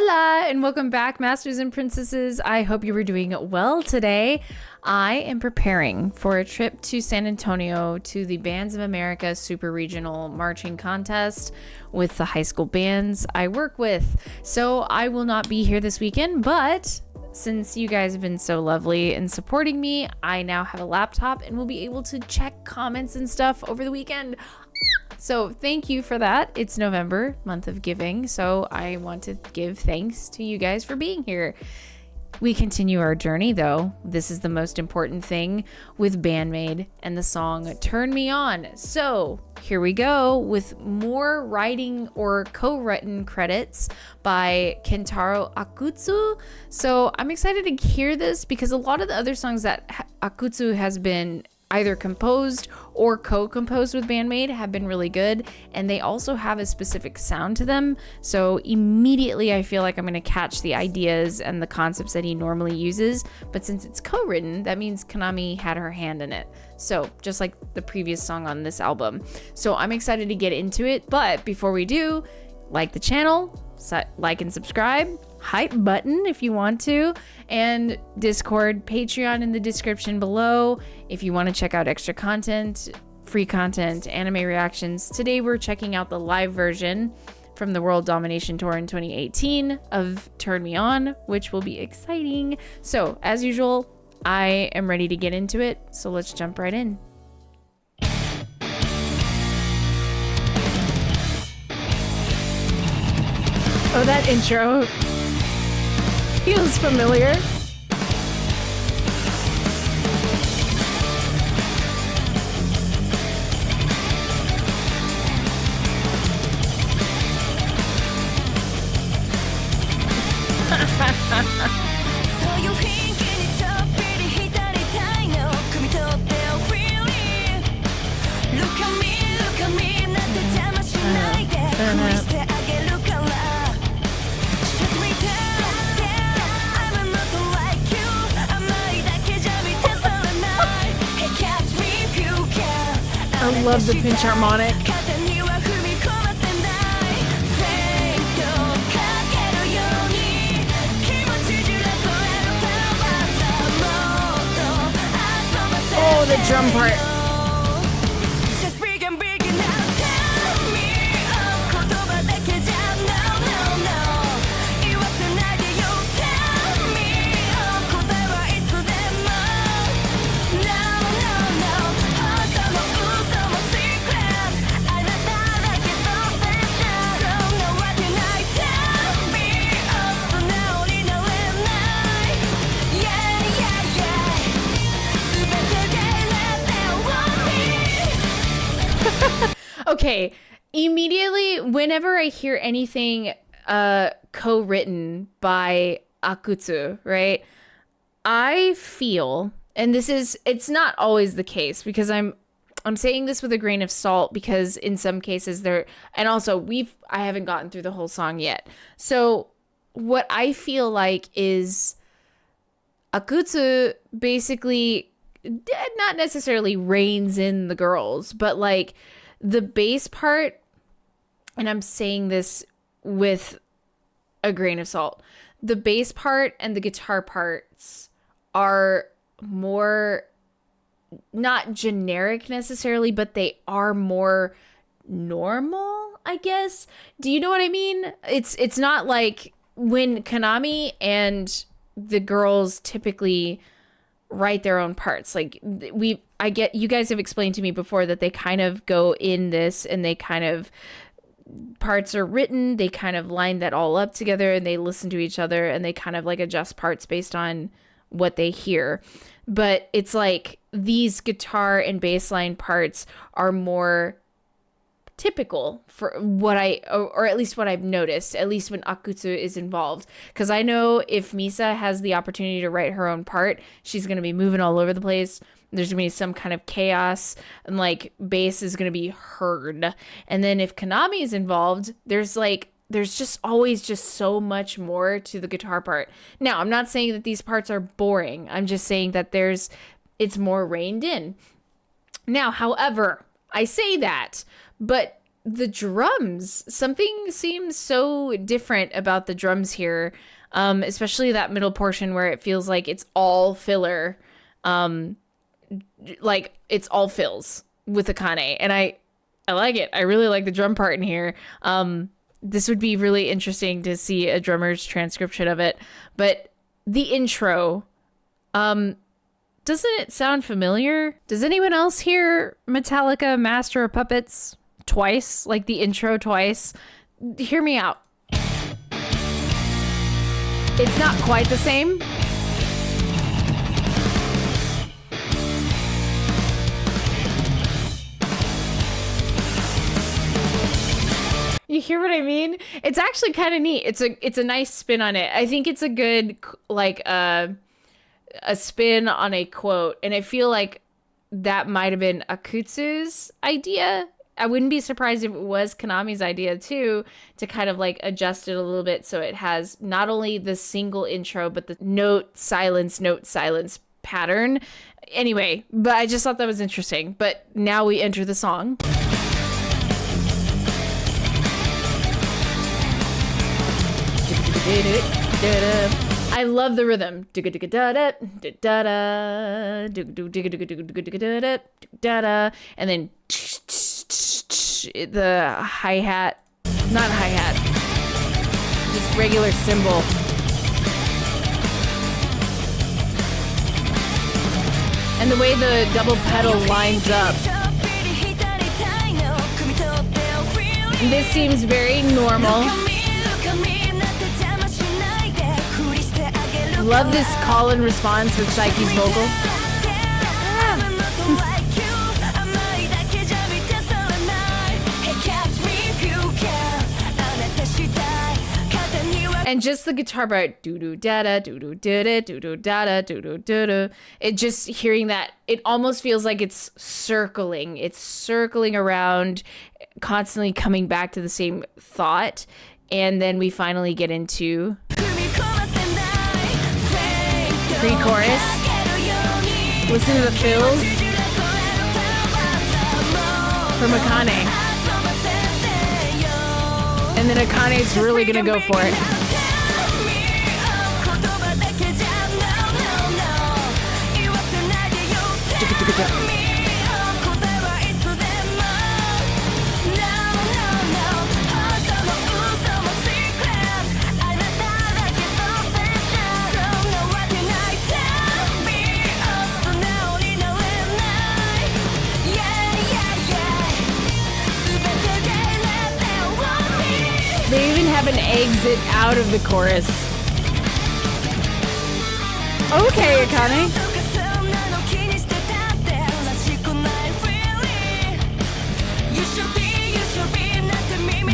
Hola and welcome back, Masters and Princesses. I hope you were doing well today. I am preparing for a trip to San Antonio to the Bands of America Super Regional Marching Contest with the high school bands I work with. So I will not be here this weekend, but since you guys have been so lovely in supporting me, I now have a laptop and will be able to check comments and stuff over the weekend. So thank you for that. It's November, month of giving, so I want to give thanks to you guys for being here. We continue our journey, though. This is the most important thing with BAND-MAID and the song Turn Me On. So here we go with more writing or co-written credits by Kentaro Akutsu. So I'm excited to hear this because a lot of the other songs that Akutsu has been either composed or co-composed with BAND-MAID have been really good, and they also have a specific sound to them. So immediately I feel like I'm going to catch the ideas and the concepts that he normally uses, but since it's co-written, that means Konami had her hand in it. So just like the previous song on this album. So I'm excited to get into it, but before we do, like the channel, like and subscribe, hype button if you want to, and Discord, Patreon in the description below if you want to check out extra content, free content, anime reactions. Today we're checking out the live version from the World Domination Tour in 2018 of Turn Me On, which will be exciting. So as usual, I am ready to get into it, so let's jump right in. Oh, that intro feels familiar. I love the pinch harmonic. Oh, the drum part. Okay, immediately, whenever I hear anything co-written by Akutsu, right, I feel, and it's not always the case because I'm saying this with a grain of salt because in some cases and also I haven't gotten through the whole song yet. So what I feel like is Akutsu basically not necessarily reins in the girls, but like the bass part, and I'm saying this with a grain of salt, the bass part and the guitar parts are more not generic necessarily, but they are more normal, I guess. Do you know what I mean? It's not like when Konami and the girls typically write their own parts. Like you guys have explained to me before that they kind of go in this and they kind of parts are written, they kind of line that all up together and they listen to each other and they kind of like adjust parts based on what they hear. But it's like these guitar and bass line parts are more typical for what or at least what I've noticed, at least when Akutsu is involved. Because I know if Misa has the opportunity to write her own part, she's going to be moving all over the place. There's going to be some kind of chaos and like bass is going to be heard. And then if Konami is involved, there's just always just so much more to the guitar part. Now, I'm not saying that these parts are boring. I'm just saying that it's more reined in. Now, however, I say that, but the drums. Something seems so different about the drums here, especially that middle portion where it feels like it's all filler, like it's all fills with Akane, and I like it. I really like the drum part in here. This would be really interesting to see a drummer's transcription of it. But the intro, doesn't it sound familiar? Does anyone else hear Metallica Master of Puppets twice? Like the intro twice? Hear me out. It's not quite the same. You hear what I mean? It's actually kind of neat. It's a nice spin on it. I think it's a good like a spin on a quote, and I feel like that might have been Akutsu's idea. I wouldn't be surprised if it was Konami's idea too, to kind of like adjust it a little bit so it has not only the single intro but the note silence pattern. Anyway, but I just thought that was interesting. But now we enter the song. I love the rhythm. And then the hi-hat, not hi-hat, just regular cymbal. And the way the double pedal lines up. This seems very normal. Love this call and response with Psyche's vocal. And just the guitar part, doo doo da da, doo doo da da, doo doo da da, doo doo da da. It just hearing that, it almost feels like it's circling. It's circling around, constantly coming back to the same thought. And then we finally get into pre-chorus. Listen to the fills from Akane. And then Akane's really gonna go for it. They even have an exit out of the chorus. Okay, Akane.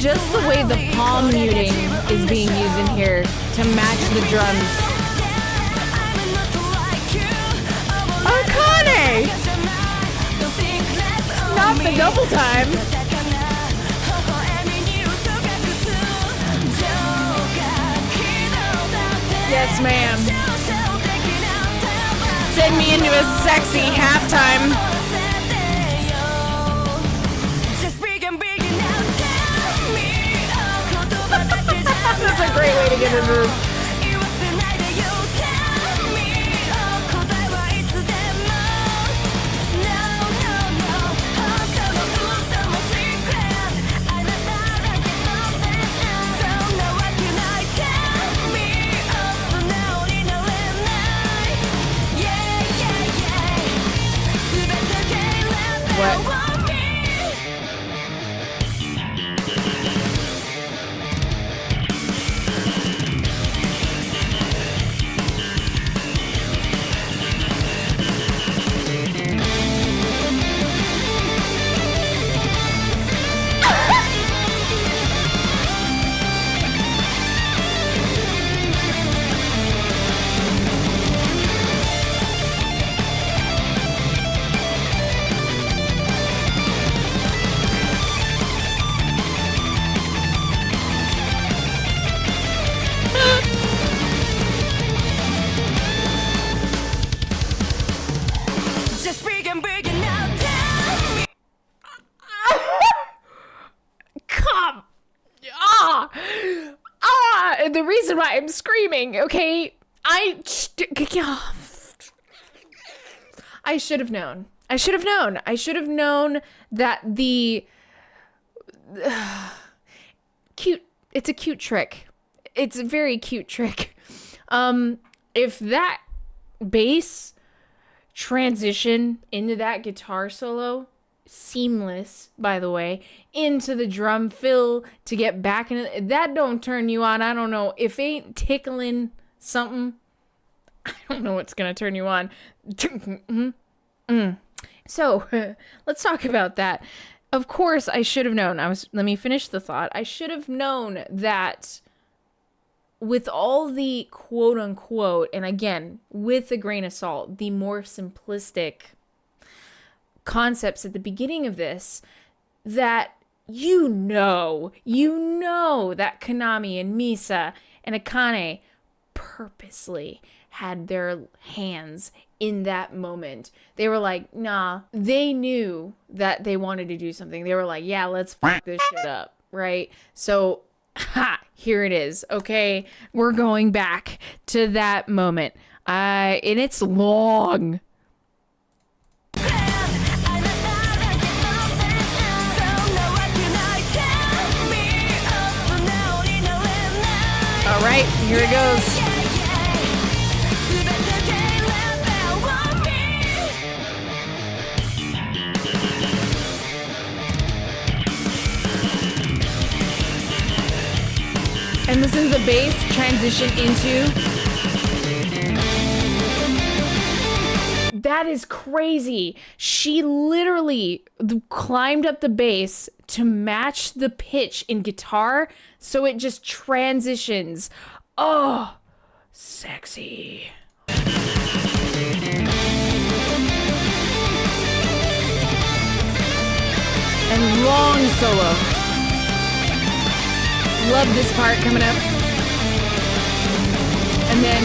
Just the way the palm muting is being used in here to match the drums. Akane! Not the double time. Yes, ma'am. Send me into a sexy halftime. That's a great way to get a move. What? I'm screaming, okay? I should have known. I should have known. I should have known that the it's a cute trick. It's a very cute trick. If that bass transition into that guitar solo, seamless, by the way, into the drum fill to get back in it, that don't turn you on. I don't know. If it ain't tickling something, I don't know what's gonna turn you on. So let's talk about that. Of course, I should have known. Let me finish the thought. I should have known that with all the quote unquote, and again, with a grain of salt, the more simplistic concepts at the beginning of this, that you know that Konami and Misa and Akane purposely had their hands in that moment. They were like, nah, they knew that they wanted to do something. They were like, yeah, let's fuck this shit up, right? So, here it is. Okay, we're going back to that moment. And it's long. All right, here it goes. And listen to the bass transition into. That is crazy. She literally climbed up the bass to match the pitch in guitar, so it just transitions. Oh, sexy. And long solo. Love this part coming up. And then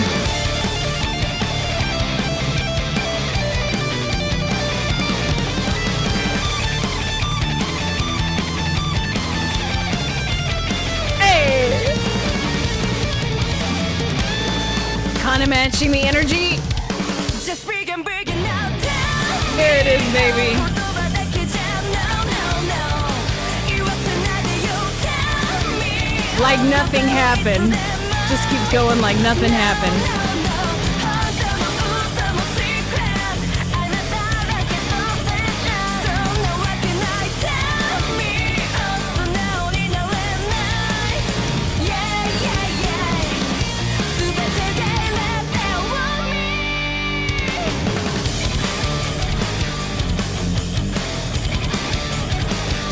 hey! Kind of matching the energy. There it is, baby. Like nothing happened. Just keeps going like nothing happened.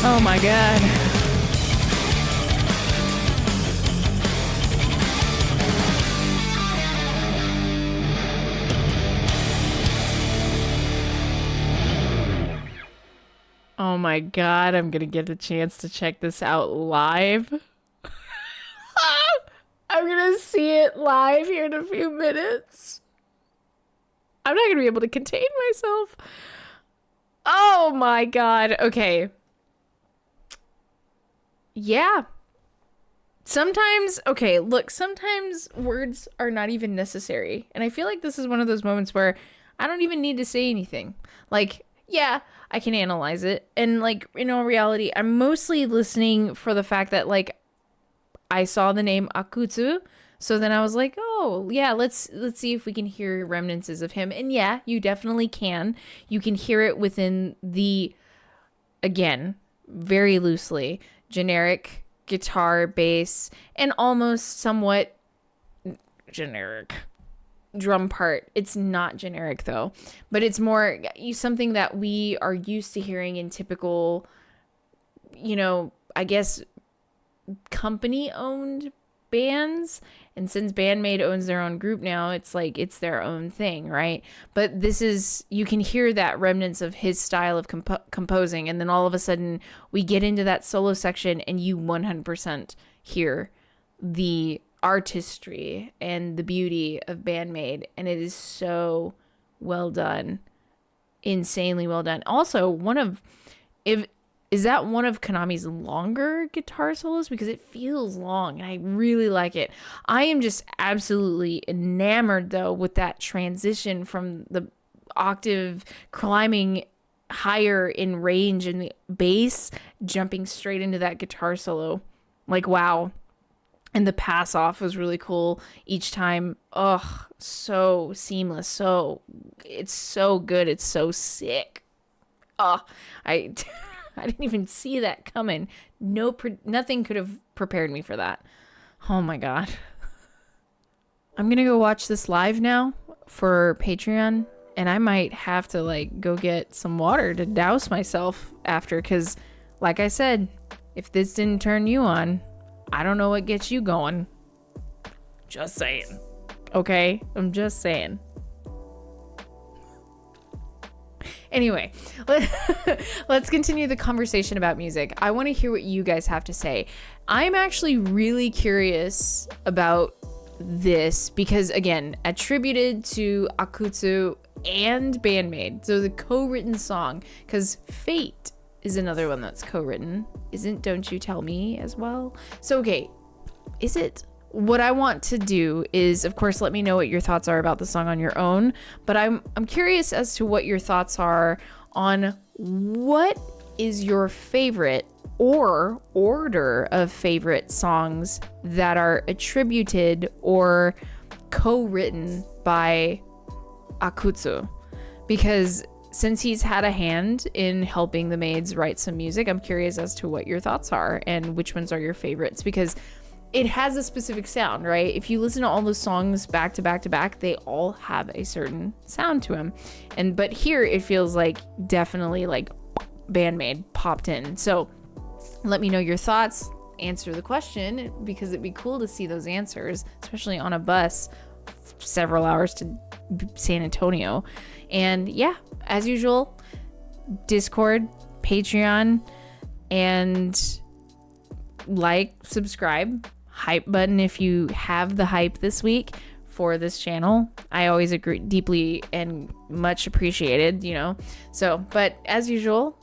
Oh my God. Oh my God, I'm gonna get a chance to check this out live. I'm gonna see it live here in a few minutes. I'm not gonna be able to contain myself. Oh my God. Okay. Yeah. Sometimes, okay, look, sometimes words are not even necessary. And I feel like this is one of those moments where I don't even need to say anything. Like, yeah, I can analyze it. And like, in all reality, I'm mostly listening for the fact that like I saw the name Akutsu. So then I was like, oh yeah, let's see if we can hear remnants of him. And yeah, you definitely can. You can hear it within the, again, very loosely, generic guitar, bass, and almost somewhat generic drum part. It's not generic though, but it's more something that we are used to hearing in typical, you know, I guess company owned bands. And since BAND-MAID owns their own group now, it's like it's their own thing, right? But this is, you can hear that remnants of his style of composing, and then all of a sudden we get into that solo section and you 100% hear the artistry and the beauty of BAND-MAID, and it is so well done. Insanely well done. Also, one of, if is that one of Konami's longer guitar solos? Because it feels long and I really like it. I am just absolutely enamored though with that transition from the octave climbing higher in range and the bass jumping straight into that guitar solo. Like, wow. And the pass off was really cool each time. Ugh, so seamless. It's so good. It's so sick. Oh, I I didn't even see that coming. Nothing could have prepared me for that. Oh my god. I'm gonna go watch this live now for Patreon, and I might have to like go get some water to douse myself after, because like I said, if this didn't turn you on, I don't know what gets you going. Just saying. Okay? I'm just saying. Anyway, let's continue the conversation about music. I want to hear what you guys have to say. I'm actually really curious about this because, again, attributed to Akutsu and BAND-MAID. So the co-written song, because Fate is another one that's co-written. Isn't Don't You Tell Me as well? So, okay, is it? What I want to do is, of course, let me know what your thoughts are about the song on your own, but I'm curious as to what your thoughts are on what is your favorite or order of favorite songs that are attributed or co-written by Akutsu. Because since he's had a hand in helping the maids write some music, I'm curious as to what your thoughts are and which ones are your favorites, because it has a specific sound, right? If you listen to all the songs back to back to back, they all have a certain sound to them. But here it feels like definitely like BAND-MAID popped in. So let me know your thoughts, answer the question, because it'd be cool to see those answers, especially on a bus several hours to San Antonio. And yeah, as usual, Discord, Patreon, and like, subscribe, hype button if you have the hype this week for this channel. I always agree, deeply and much appreciated, you know. So, but as usual,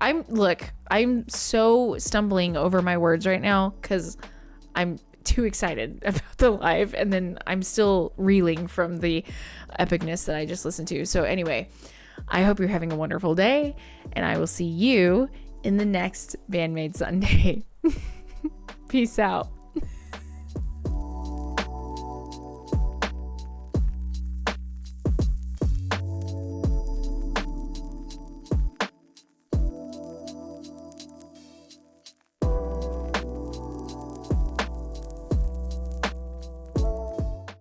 I'm so stumbling over my words right now because I'm too excited about the live, and then I'm still reeling from the epicness that I just listened to. So anyway, I hope you're having a wonderful day, and I will see you in the next BAND-MAID Sunday. Peace out.